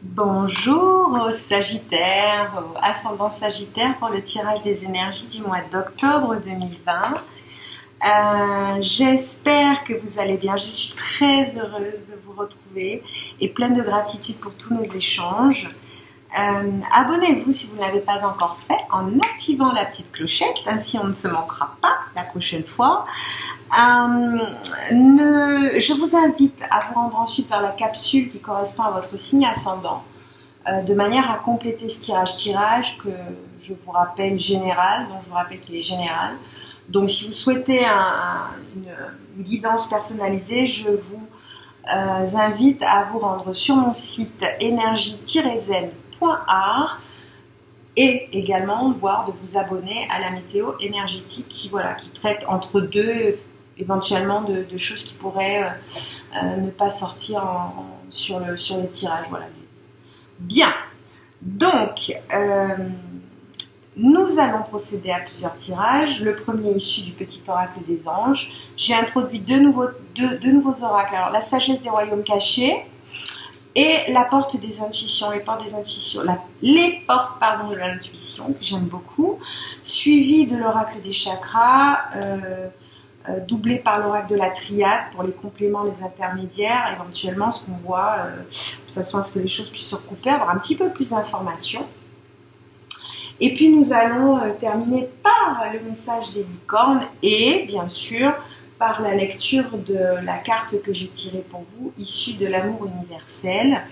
Bonjour Sagittaire, ascendant Sagittaire pour le tirage des énergies du mois d'octobre 2020. J'espère que vous allez bien. Je suis très heureuse de vous retrouver et pleine de gratitude pour tous nos échanges. Abonnez-vous si vous ne l'avez pas encore fait en activant la petite clochette, ainsi on ne se manquera pas la prochaine fois. Je vous invite à vous rendre ensuite vers la capsule qui correspond à votre signe ascendant, de manière à compléter ce tirage que je vous rappelle général, dont je vous rappelle qu'il est général. Donc si vous souhaitez une guidance personnalisée, je vous invite à vous rendre sur mon site énergie-zen.art et également voir de vous abonner à la météo énergétique qui traite entre deux éventuellement de choses qui pourraient ne pas sortir sur le tirage. Voilà. Bien, donc nous allons procéder à plusieurs tirages. Le premier issu du petit oracle des anges. J'ai introduit deux nouveaux oracles. Alors la sagesse des royaumes cachés et la porte des intuitions, les portes de l'intuition que j'aime beaucoup, suivi de l'oracle des chakras, doublé par l'oracle de la triade pour les compléments, les intermédiaires, éventuellement ce qu'on voit, de façon à ce que les choses puissent se recouper, avoir un petit peu plus d'informations. Et puis nous allons terminer par le message des licornes et bien sûr par la lecture de la carte que j'ai tirée pour vous, issue de l'amour universel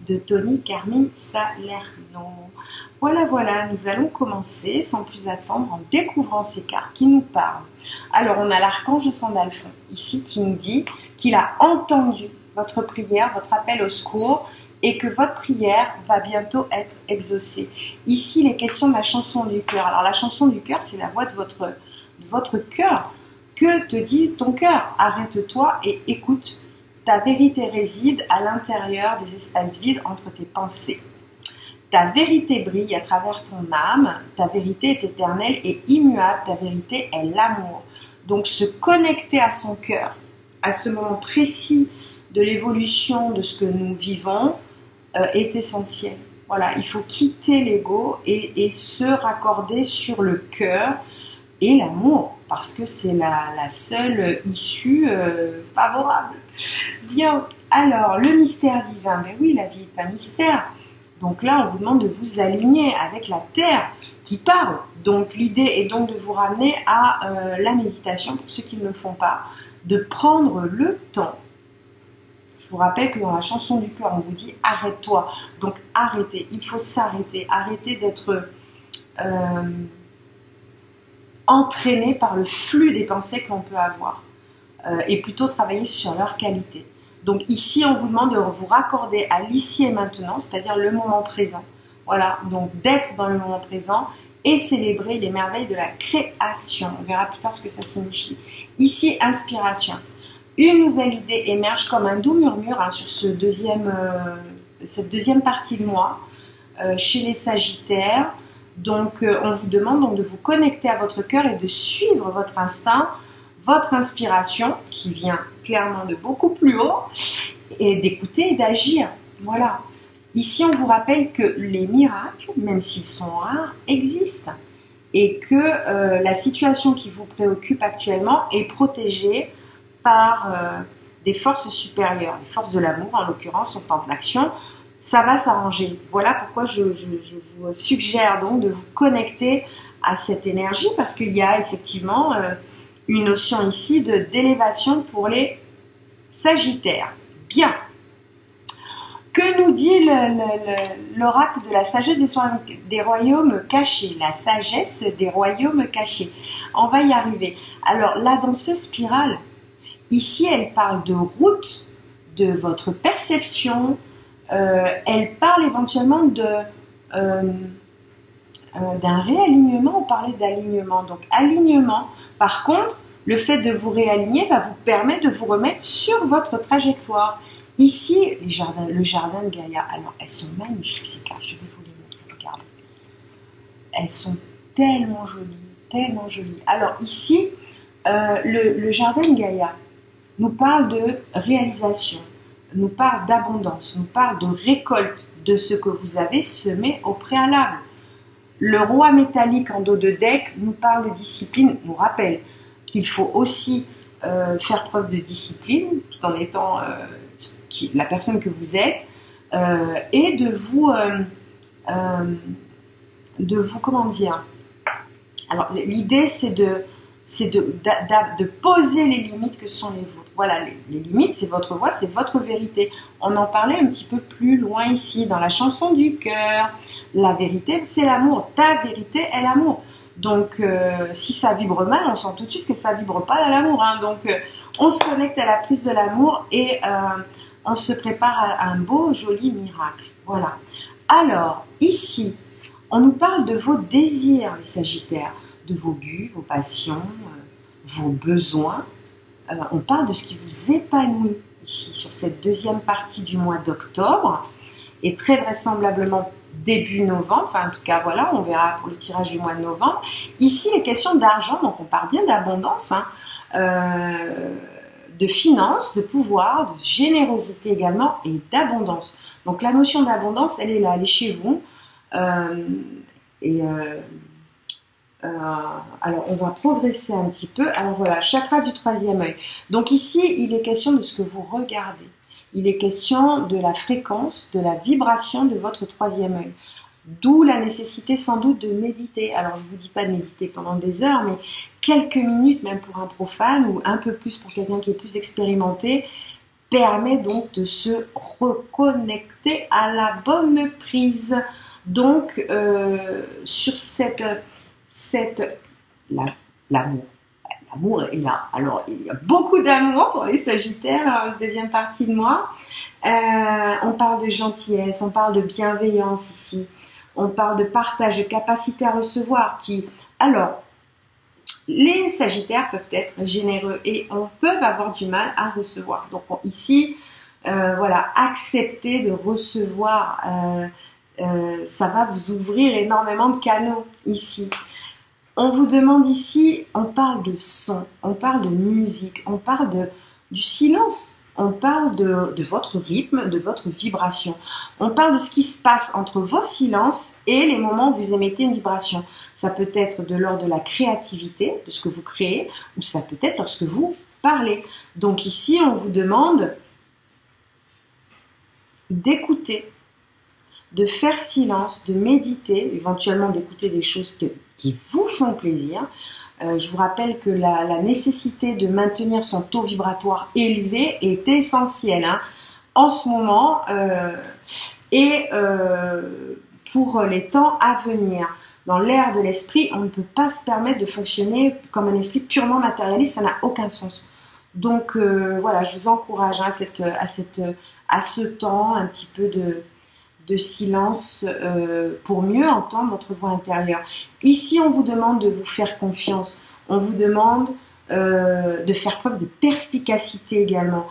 de Tony Carmine Salerno. Voilà, nous allons commencer sans plus attendre en découvrant ces cartes qui nous parlent. Alors on a l'archange Sandalphon ici qui nous dit qu'il a entendu votre prière, votre appel au secours et que votre prière va bientôt être exaucée. Ici, il est question de la chanson du cœur. Alors la chanson du cœur, c'est la voix de votre cœur. Que te dit ton cœur? Arrête-toi et écoute. Ta vérité réside à l'intérieur des espaces vides entre tes pensées. Ta vérité brille à travers ton âme. Ta vérité est éternelle et immuable. Ta vérité est l'amour. Donc se connecter à son cœur, à ce moment précis de l'évolution de ce que nous vivons, est essentiel. Voilà, il faut quitter l'ego et se raccorder sur le cœur et l'amour, parce que c'est la seule issue favorable. Bien, alors, le mystère divin, mais oui, la vie est un mystère. Donc là, on vous demande de vous aligner avec la terre qui parle. Donc l'idée est donc de vous ramener à la méditation, pour ceux qui ne le font pas, de prendre le temps. Je vous rappelle que dans la chanson du cœur, on vous dit arrête-toi. Donc arrêtez, il faut s'arrêter, arrêter d'être entraîné par le flux des pensées que l'on peut avoir et plutôt travailler sur leur qualité. Donc ici, on vous demande de vous raccorder à l'ici et maintenant, c'est-à-dire le moment présent. Voilà, donc d'être dans le moment présent et célébrer les merveilles de la création. On verra plus tard ce que ça signifie. Ici, inspiration. Une nouvelle idée émerge comme un doux murmure sur cette deuxième partie de mois chez les Sagittaires. Donc, on vous demande donc de vous connecter à votre cœur et de suivre votre instinct, votre inspiration, qui vient clairement de beaucoup plus haut, et d'écouter et d'agir. Voilà. Ici, on vous rappelle que les miracles, même s'ils sont rares, existent. Et que la situation qui vous préoccupe actuellement est protégée par des forces supérieures. Les forces de l'amour, en l'occurrence, sont en action. Ça va s'arranger. Voilà pourquoi je vous suggère donc de vous connecter à cette énergie, parce qu'il y a effectivement une notion ici d'élévation pour les Sagittaires. Bien. Que nous dit l'oracle de la sagesse des royaumes cachés? La sagesse des royaumes cachés. On va y arriver. Alors, la danseuse spirale, ici, elle parle de route, de votre perception. Elle parle éventuellement d'un réalignement. On parlait d'alignement. Donc, alignement. Par contre, le fait de vous réaligner va vous permettre de vous remettre sur votre trajectoire. Ici, le jardin de Gaïa. Alors, elles sont magnifiques, ces cartes. Je vais vous les montrer. Regardez. Elles sont tellement jolies, tellement jolies. Alors, ici, le jardin de Gaïa nous parle de réalisation, nous parle d'abondance, nous parle de récolte de ce que vous avez semé au préalable. Le roi métallique en dos de deck nous parle de discipline, nous rappelle qu'il faut aussi faire preuve de discipline tout en étant la personne que vous êtes et de vous comment dire. Alors l'idée c'est de poser les limites que sont les vôtres. Voilà, les limites, c'est votre voix, c'est votre vérité. On en parlait un petit peu plus loin ici, dans la chanson du cœur. La vérité, c'est l'amour. Ta vérité est l'amour. Donc, si ça vibre mal, on sent tout de suite que ça vibre pas à l'amour. Hein. Donc, on se connecte à la prise de l'amour et on se prépare à un beau, joli miracle. Voilà. Alors, ici, on nous parle de vos désirs, les Sagittaires, de vos buts, vos passions, vos besoins. On parle de ce qui vous épanouit ici, sur cette deuxième partie du mois d'octobre, et très vraisemblablement début novembre, enfin en tout cas voilà, on verra pour le tirage du mois de novembre. Ici, les questions d'argent, donc on parle bien d'abondance, hein, de finances, de pouvoir, de générosité également, et d'abondance. Donc la notion d'abondance, elle est là, elle est chez vous. Alors on va progresser un petit peu. Alors voilà, chakra du troisième œil. Donc ici, il est question de ce que vous regardez. Il est question de la fréquence, de la vibration de votre troisième œil. D'où la nécessité sans doute de méditer. Alors je ne vous dis pas de méditer pendant des heures, mais quelques minutes, même pour un profane, ou un peu plus pour quelqu'un qui est plus expérimenté, permet donc de se reconnecter à la bonne prise. Donc sur l'amour. L'amour est là. Alors, il y a beaucoup d'amour pour les Sagittaires en cette deuxième partie de mois. On parle de gentillesse, on parle de bienveillance ici. On parle de partage, de capacité à recevoir. Alors, les Sagittaires peuvent être généreux et on peut avoir du mal à recevoir. Donc ici, voilà, accepter de recevoir, ça va vous ouvrir énormément de canaux ici. On vous demande ici, on parle de son, on parle de musique, on parle du silence, on parle de votre rythme, de votre vibration. On parle de ce qui se passe entre vos silences et les moments où vous émettez une vibration. Ça peut être de l'ordre de la créativité, de ce que vous créez, ou ça peut être lorsque vous parlez. Donc ici, on vous demande d'écouter, de faire silence, de méditer, éventuellement d'écouter des choses qui vous font plaisir. Je vous rappelle que la nécessité de maintenir son taux vibratoire élevé est essentielle hein, en ce moment et pour les temps à venir. Dans l'ère de l'esprit, on ne peut pas se permettre de fonctionner comme un esprit purement matérialiste, ça n'a aucun sens. Donc voilà, je vous encourage hein, à ce temps un petit peu de silence pour mieux entendre votre voix intérieure. Ici, on vous demande de vous faire confiance. On vous demande de faire preuve de perspicacité également.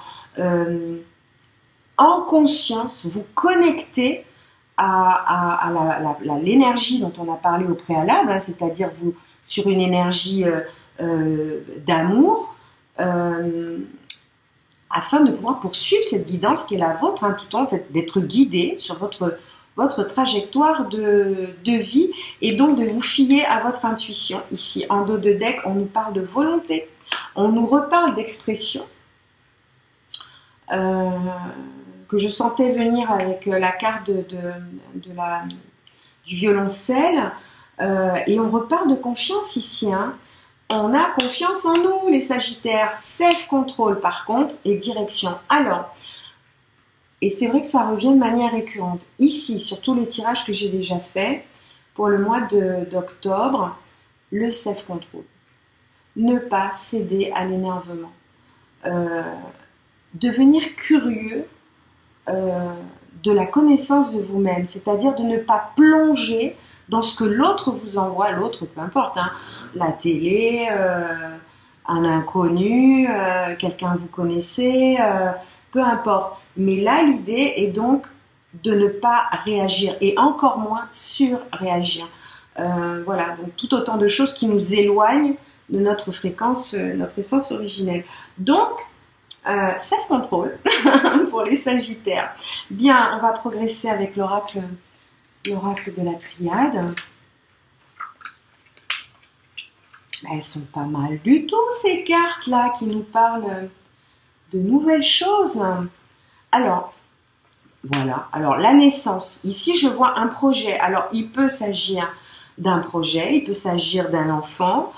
En conscience, vous connectez à l'énergie dont on a parlé au préalable, hein, c'est-à-dire vous sur une énergie d'amour, afin de pouvoir poursuivre cette guidance qui est la vôtre, hein, tout en fait d'être guidé sur votre trajectoire de vie et donc de vous fier à votre intuition. Ici, en dos de deck, on nous parle de volonté, on nous reparle d'expression que je sentais venir avec la carte du violoncelle et on reparle de confiance ici, hein. On a confiance en nous, les Sagittaires. Self-control, par contre, et direction. Alors, et c'est vrai que ça revient de manière récurrente. Ici, sur tous les tirages que j'ai déjà faits, pour le mois d'octobre, le self-control. Ne pas céder à l'énervement. Devenir curieux de la connaissance de vous-même, c'est-à-dire de ne pas plonger dans ce que l'autre vous envoie, l'autre, peu importe, hein, la télé, un inconnu, quelqu'un que vous connaissez, peu importe. Mais là, l'idée est donc de ne pas réagir et encore moins surréagir. Voilà, donc tout autant de choses qui nous éloignent de notre fréquence, notre essence originelle. Donc, Self-control pour les Sagittaires. Bien, on va progresser avec l'oracle de la triade. Elles sont pas mal du tout, ces cartes-là, qui nous parlent de nouvelles choses. Alors, voilà. Alors, la naissance. Ici, je vois un projet. Alors, il peut s'agir d'un projet, il peut s'agir d'un enfant,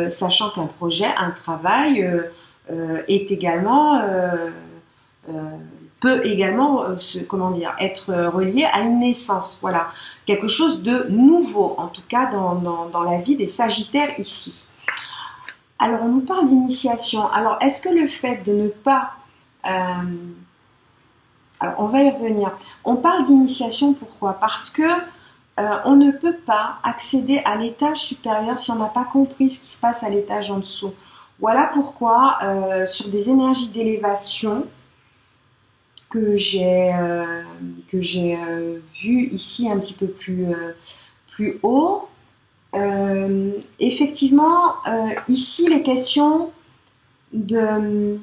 sachant qu'un projet, un travail est également peut également comment dire, être relié à une naissance. Voilà, quelque chose de nouveau, en tout cas dans la vie des Sagittaires ici. Alors, on nous parle d'initiation. Alors, est-ce que le fait de ne pas... alors, on va y revenir. On parle d'initiation, pourquoi? Parce que on ne peut pas accéder à l'étage supérieur si on n'a pas compris ce qui se passe à l'étage en dessous. Voilà pourquoi, sur des énergies d'élévation que j'ai vues ici un petit peu plus haut, effectivement, ici, les questions de...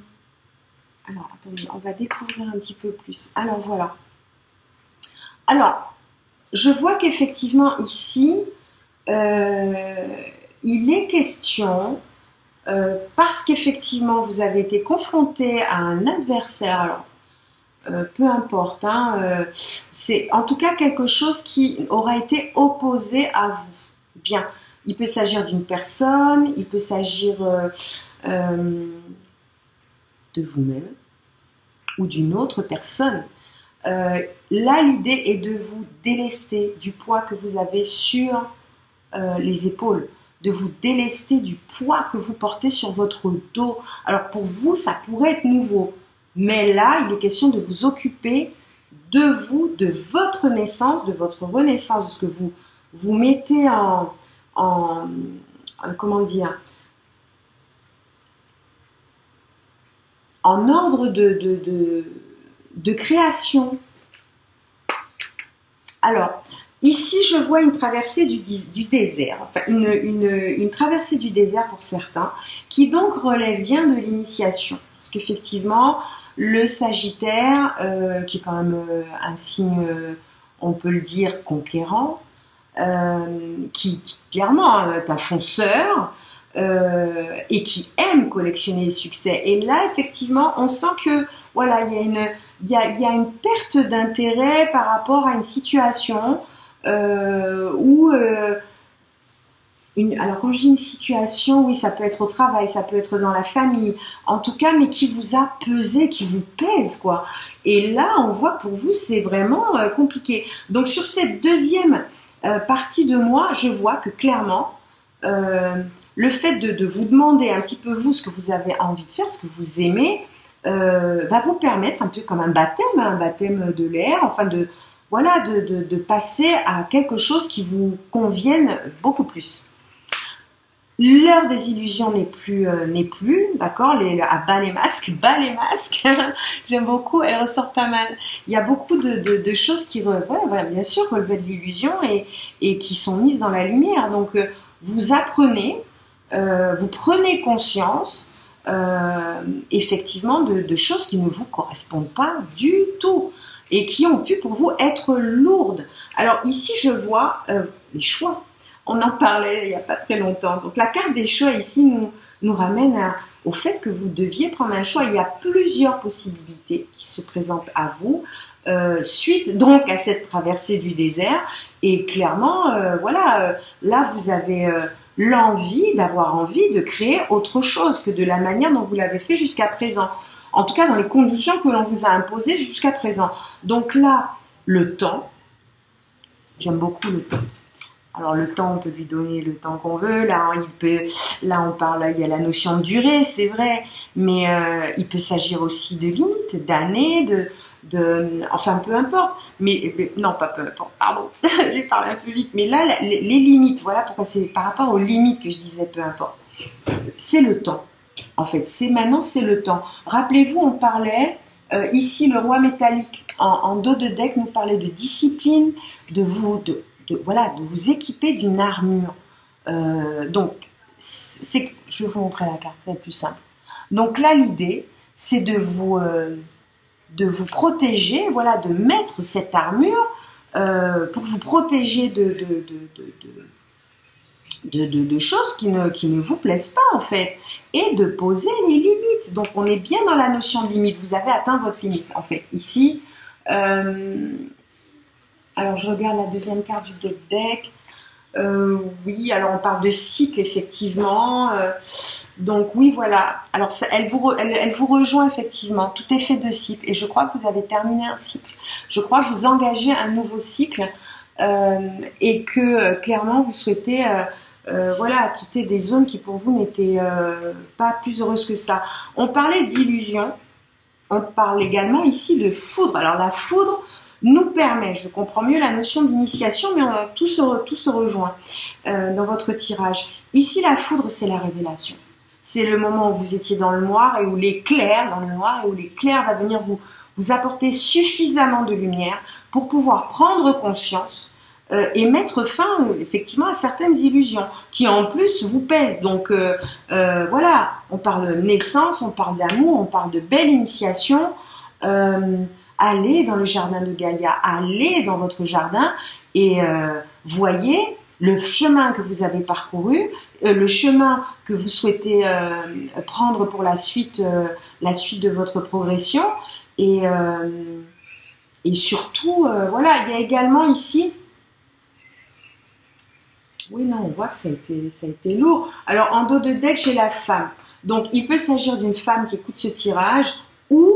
Alors, attendez, on va découvrir un petit peu plus. Alors, voilà. Alors, je vois qu'effectivement, ici, il est question, parce qu'effectivement, vous avez été confronté à un adversaire, alors, peu importe, hein, c'est en tout cas quelque chose qui aura été opposé à vous. Bien, il peut s'agir d'une personne, il peut s'agir de vous-même ou d'une autre personne. Là, l'idée est de vous délester du poids que vous avez sur les épaules, de vous délester du poids que vous portez sur votre dos. Alors pour vous, ça pourrait être nouveau, mais là, il est question de vous occuper de vous, de votre naissance, de votre renaissance, de ce que vous mettez en comment dire, en ordre de création. Alors, ici, je vois une traversée du désert, enfin une traversée du désert pour certains, qui donc relève bien de l'initiation. Parce qu'effectivement, le Sagittaire, qui est quand même un signe, on peut le dire, conquérant, qui clairement est un fonceur, et qui aime collectionner les succès. Et là, effectivement, on sent que voilà, il y a une perte d'intérêt par rapport à une situation où alors quand je dis une situation, oui, ça peut être au travail, ça peut être dans la famille, en tout cas, mais qui vous a pesé, qui vous pèse, quoi. Et là, on voit pour vous, c'est vraiment compliqué. Donc sur cette deuxième partie de moi, je vois que clairement, le fait de vous demander un petit peu vous ce que vous avez envie de faire, ce que vous aimez, va vous permettre un peu comme un baptême de l'air, enfin voilà, de passer à quelque chose qui vous convienne beaucoup plus. L'heure des illusions n'est plus, d'accord, à bas les masques, j'aime beaucoup, elle ressort pas mal. Il y a beaucoup de choses qui, voilà, bien sûr, relevaient de l'illusion et qui sont mises dans la lumière. Donc, vous apprenez, vous prenez conscience, effectivement, de choses qui ne vous correspondent pas du tout et qui ont pu pour vous être lourdes. Alors ici, je vois les choix. On en parlait il n'y a pas très longtemps. Donc la carte des choix ici nous ramène au fait que vous deviez prendre un choix. Il y a plusieurs possibilités qui se présentent à vous, suite donc à cette traversée du désert. Et clairement, voilà, là vous avez d'avoir envie de créer autre chose que de la manière dont vous l'avez fait jusqu'à présent. En tout cas, dans les conditions que l'on vous a imposées jusqu'à présent. Donc là, le temps, j'aime beaucoup le temps. Alors le temps, on peut lui donner le temps qu'on veut. Là, on parle, il y a la notion de durée, c'est vrai, mais il peut s'agir aussi de limites, d'années, enfin peu importe. Mais non, pas peu importe. Pardon, j'ai parlé un peu vite. Mais là, les limites, voilà pourquoi c'est par rapport aux limites que je disais peu importe. C'est le temps. En fait, maintenant, c'est le temps. Rappelez-vous, on parlait ici le roi métallique en dos de deck nous parlait de discipline, voilà, de vous équiper d'une armure. Donc, je vais vous montrer la carte, c'est plus simple. Donc là, l'idée, c'est de vous protéger, voilà, de mettre cette armure pour vous protéger de choses qui ne vous plaisent pas en fait, et de poser les limites. Donc on est bien dans la notion de limite, vous avez atteint votre limite en fait. Ici, alors je regarde la deuxième carte du deck. Oui, alors on parle de cycle effectivement. Donc oui, voilà. Alors elle vous rejoint effectivement. Tout est fait de cycle. Et je crois que vous avez terminé un cycle. Je crois que vous engagez un nouveau cycle et que clairement vous souhaitez voilà, quitter des zones qui pour vous n'étaient pas plus heureuses que ça. On parlait d'illusion. On parle également ici de foudre. Alors la foudre nous permet, je comprends mieux la notion d'initiation, mais tout se rejoint dans votre tirage. Ici, la foudre, c'est la révélation. C'est le moment où vous étiez dans le noir et où l'éclair, va venir vous apporter suffisamment de lumière pour pouvoir prendre conscience et mettre fin effectivement à certaines illusions qui en plus vous pèsent. Donc voilà, on parle de naissance, on parle d'amour, on parle de belle initiation. Allez dans le jardin de Gaïa, allez dans votre jardin et voyez le chemin que vous avez parcouru, le chemin que vous souhaitez prendre pour la suite de votre progression et surtout, voilà, il y a également ici, oui non, on voit que ça a été lourd. Alors en dos de deck, j'ai la femme. Donc il peut s'agir d'une femme qui écoute ce tirage ou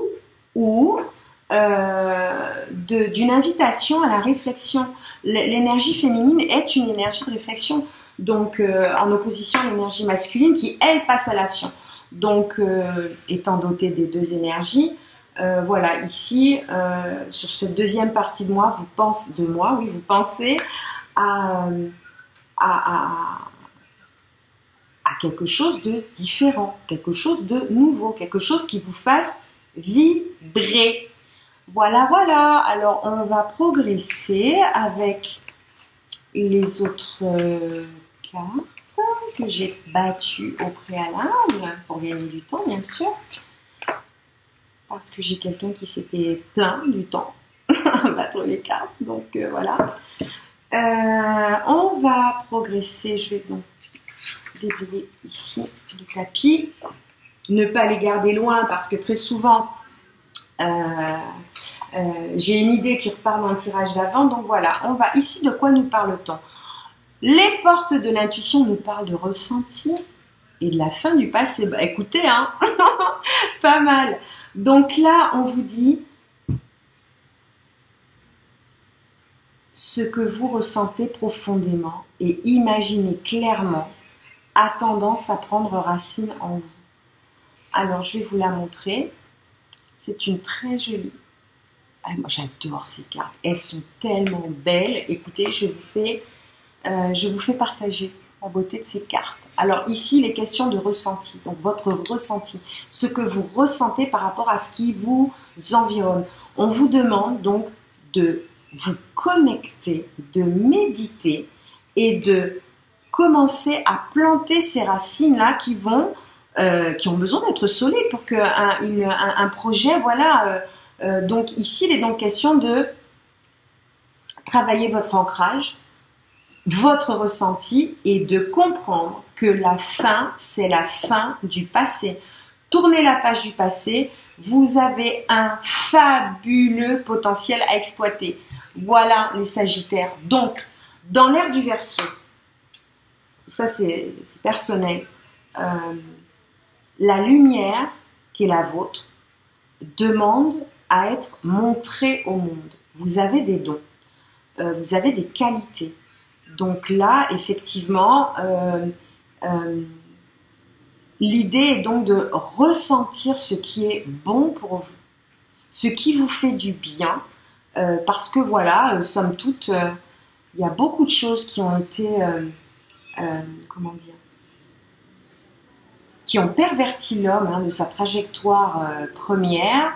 d'une invitation à la réflexion. L'énergie féminine est une énergie de réflexion, donc en opposition à l'énergie masculine qui, elle, passe à l'action. Donc, étant dotée des deux énergies, voilà, ici, sur cette deuxième partie de moi, vous pensez à quelque chose de différent, quelque chose de nouveau, quelque chose qui vous fasse vibrer. Voilà, voilà. Alors, on va progresser avec les autres cartes que j'ai battues au préalable pour gagner du temps, bien sûr. Parce que j'ai quelqu'un qui s'était plaint du temps à battre les cartes. Donc, voilà. On va progresser. Je vais donc déblayer ici le tapis. Ne pas les garder loin parce que très souvent, j'ai une idée qui repart dans le tirage d'avant. Donc voilà, on va ici, de quoi nous parle-t-on? Les portes de l'intuition nous parlent de ressenti et de la fin du passé. Bah, écoutez, hein, pas mal. Donc là, on vous dit ce que vous ressentez profondément et imaginez clairement a tendance à prendre racine en vous. Alors, je vais vous la montrer. C'est une très jolie. Ah, moi, j'adore ces cartes. Elles sont tellement belles. Écoutez, je vous fais partager la beauté de ces cartes. Alors ici, les questions de ressenti. Donc, votre ressenti. Ce que vous ressentez par rapport à ce qui vous environne. On vous demande donc de vous connecter, de méditer et de commencer à planter ces racines-là qui ont besoin d'être solides pour qu'un projet, voilà. Donc ici, il est donc question de travailler votre ancrage, votre ressenti et de comprendre que la fin, c'est la fin du passé. Tournez la page du passé, vous avez un fabuleux potentiel à exploiter. Voilà les Sagittaires. Donc, dans l'ère du Verseau, ça c'est personnel, la lumière qui est la vôtre demande à être montrée au monde. Vous avez des dons, vous avez des qualités. Donc là, effectivement, l'idée est donc de ressentir ce qui est bon pour vous, ce qui vous fait du bien, parce que voilà, somme toute, il y a beaucoup de choses qui ont été, comment dire, qui ont perverti l'homme de sa trajectoire première.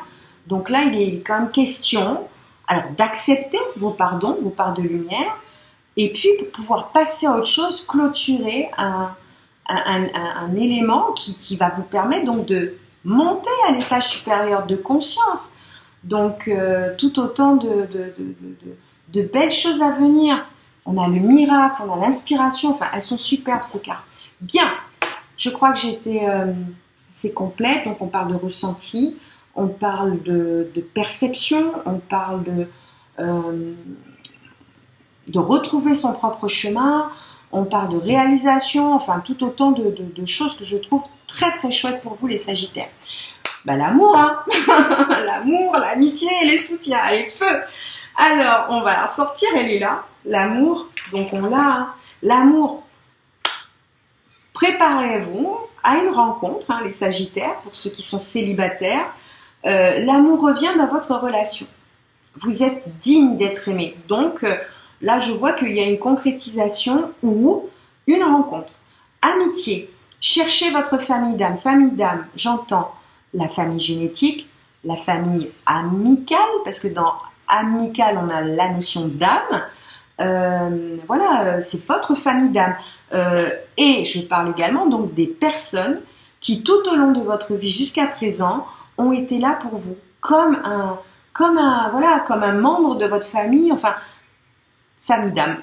Donc là, il est quand même question alors d'accepter vos parts de lumière, et puis pour pouvoir passer à autre chose, clôturer un élément qui va vous permettre donc de monter à l'étage supérieur de conscience. Donc, tout autant de belles choses à venir. On a le miracle, on a l'inspiration, enfin, elles sont superbes ces cartes. Bien, je crois que j'ai été assez complète. Donc, on parle de ressenti, on parle de perception, on parle de retrouver son propre chemin, on parle de réalisation, enfin, tout autant de choses que je trouve très très chouettes pour vous les Sagittaires. Ben, l'amour, hein. L'amour, l'amitié et les soutiens. Allez, feu. Alors, on va la sortir, elle est là. L'amour, donc on l'a. Hein. L'amour, préparez-vous à une rencontre, hein, les Sagittaires, pour ceux qui sont célibataires. L'amour revient dans votre relation. Vous êtes digne d'être aimé. Donc, là, je vois qu'il y a une concrétisation ou une rencontre. Amitié, cherchez votre famille d'âme. Famille d'âme, j'entends la famille génétique, la famille amicale, parce que dans amicale, on a la notion d'âme. Voilà, c'est votre famille d'âme. Et je parle également donc des personnes qui, tout au long de votre vie jusqu'à présent, ont été là pour vous, comme un membre de votre famille, enfin, famille d'âme.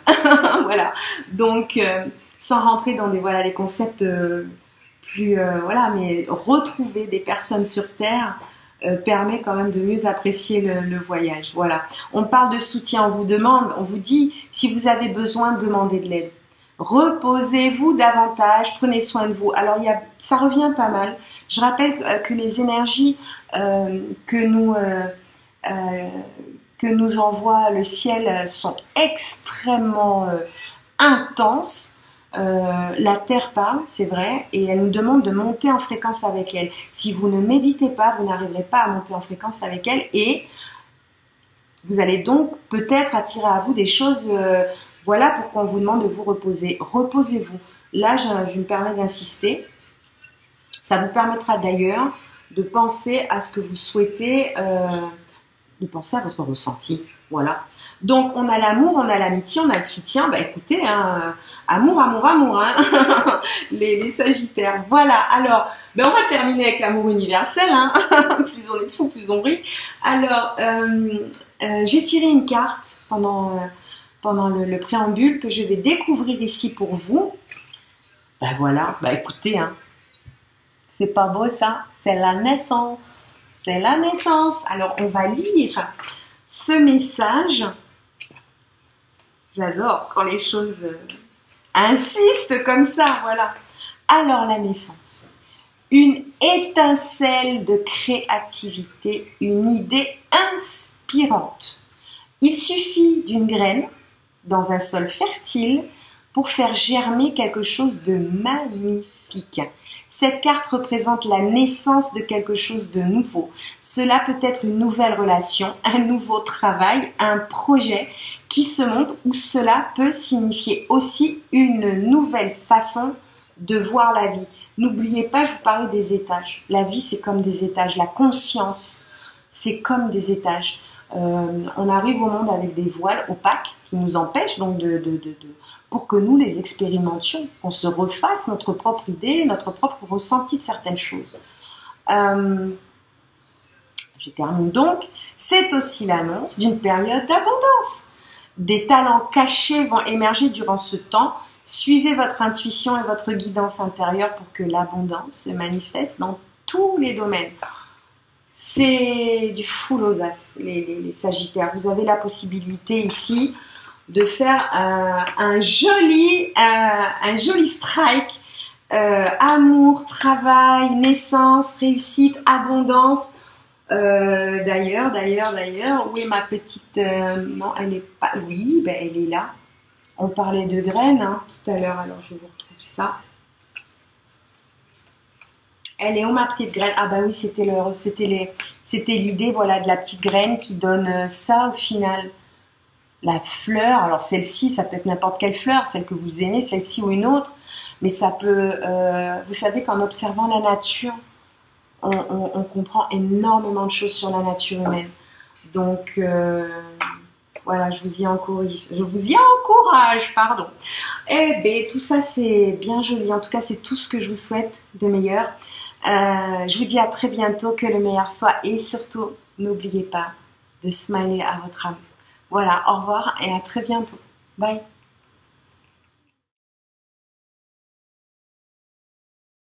Voilà. Donc, sans rentrer dans des concepts plus, mais retrouver des personnes sur Terre permet quand même de mieux apprécier le voyage. Voilà. On parle de soutien, on vous dit, si vous avez besoin, demandez de l'aide. Reposez-vous davantage, prenez soin de vous. Alors, ça revient pas mal. Je rappelle que les énergies que nous envoie le ciel sont extrêmement intenses. La Terre parle, c'est vrai, et elle nous demande de monter en fréquence avec elle. Si vous ne méditez pas, vous n'arriverez pas à monter en fréquence avec elle, et vous allez donc peut-être attirer à vous des choses. Voilà pourquoi on vous demande de vous reposer. Reposez-vous. Là, je me permets d'insister. Ça vous permettra d'ailleurs de penser à ce que vous souhaitez, de penser à votre ressenti. Voilà. Donc, on a l'amour, on a l'amitié, on a le soutien. Bah écoutez, hein, amour, amour, amour, hein. les Sagittaires. Voilà. Alors, on va terminer avec l'amour universel. Hein. Plus on est fou, plus on brille. Alors, j'ai tiré une carte pendant le préambule que je vais découvrir ici pour vous. Ben voilà. Bah écoutez, hein. C'est pas beau ça? C'est la naissance. C'est la naissance. Alors, on va lire ce message. J'adore quand les choses insistent comme ça, voilà. Alors, la naissance. Une étincelle de créativité, une idée inspirante. Il suffit d'une graine dans un sol fertile pour faire germer quelque chose de magnifique. Cette carte représente la naissance de quelque chose de nouveau. Cela peut être une nouvelle relation, un nouveau travail, un projet qui se monte, ou cela peut signifier aussi une nouvelle façon de voir la vie. N'oubliez pas, je vous parlais des étages. La vie, c'est comme des étages. La conscience, c'est comme des étages. On arrive au monde avec des voiles opaques qui nous empêchent donc pour que nous les expérimentions, qu'on se refasse notre propre idée, notre propre ressenti de certaines choses. Je termine donc. C'est aussi l'annonce d'une période d'abondance. Des talents cachés vont émerger durant ce temps. Suivez votre intuition et votre guidance intérieure pour que l'abondance se manifeste dans tous les domaines. C'est du full audace, les Sagittaires. Vous avez la possibilité ici de faire un joli strike. Amour, travail, naissance, réussite, abondance. D'ailleurs, où est ma petite... non, elle n'est pas... Oui, elle est là. On parlait de graines hein, tout à l'heure, alors je vous retrouve ça. Elle est où ma petite graine? Ah bah oui, c'était l'idée voilà, de la petite graine qui donne ça au final. La fleur, alors celle-ci, ça peut être n'importe quelle fleur, celle que vous aimez, celle-ci ou une autre. Mais ça peut... vous savez qu'en observant la nature, on comprend énormément de choses sur la nature humaine. Donc... voilà, je vous y encourage, pardon. Eh bien, tout ça, c'est bien joli. En tout cas, c'est tout ce que je vous souhaite de meilleur. Je vous dis à très bientôt, que le meilleur soit, et surtout, n'oubliez pas de smiler à votre âme. Voilà, au revoir et à très bientôt. Bye.